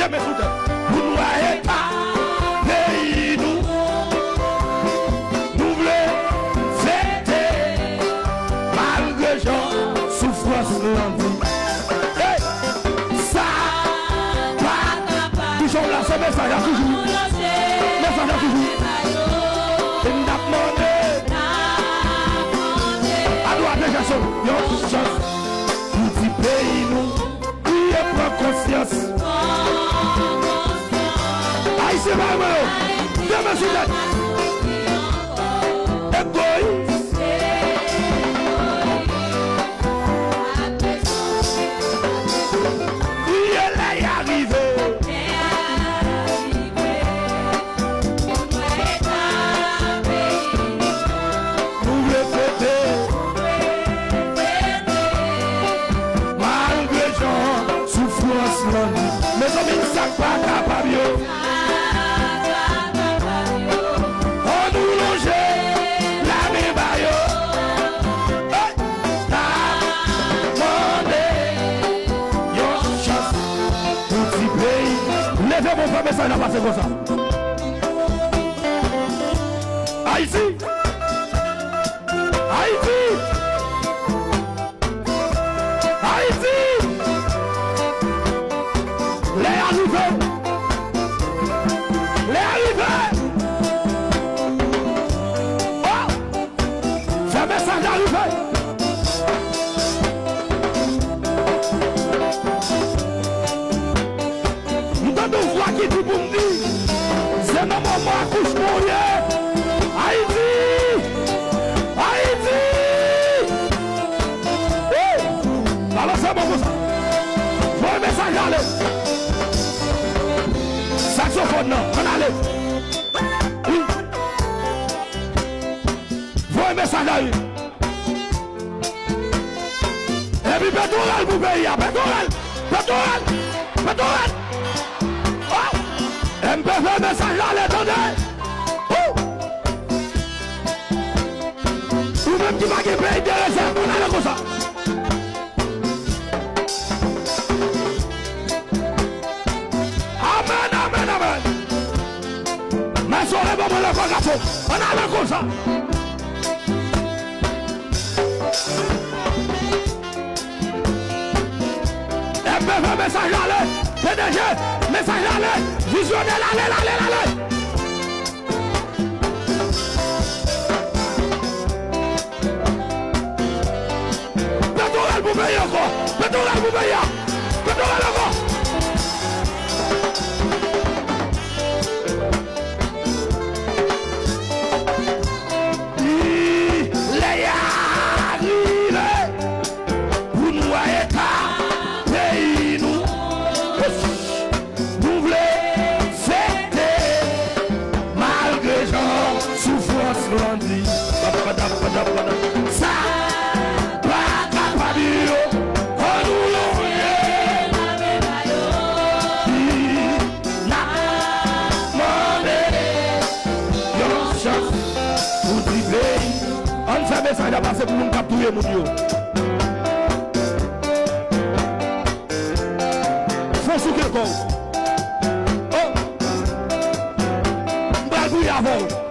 mais tout vous nous voyez pas, pays nous, nous voulons fêter, malgré gens, souffrance l'envie. Ça, toujours là, c'est message à toujours. Message à toujours. Et nous avons demandé, à droite déjà, une chance, nous dit pays nous, qui prend conscience. Aïe, c'est pas moi. Demain, c'est là. Égoïste. Il est arrivé. Nous voulons fêter. Malgré gens, souffrance, mais on ne s'est pas capable. Levez mon frère, ça n'a pas passé comme ça. Haïti. Haïti. Haïti. Les arrivés. Les arrivés. Oh. C'est message d'arrivée. Nous voix qui dit pour me dire, c'est un moment accouchement hier. Haïti! Haïti! Oh! Alors c'est bon pour ça. Faut un message aller. Saxophone non, on allait. Oui. Faut un message aller. Et puis pétrole pour payer, pétrole! Pétrole! Pétrole! Elle me fait un message là, attendez. Ou même qui va gagner payer des réserves, on a comme ça. Amen, amen, amen. Mais sur les moments, le garçon, on a comme ça. Elle me fait un message là, PDG, message là, visionnel, allez. Pétrole pour payer encore, pétrole pour payer, pétrole encore. Il est arrivé, vous nous voyez pas, pays nous. Nous voulons fêter, malgré gens, souffrance grandie. Ça, pas capable, on nous l'envoie. Il n'a demandé, une chance pour dribbler. On savait ça, il a passé pour nous capturer, mon Dieu. Faut souquer le corps. Oh! Bravo, avant.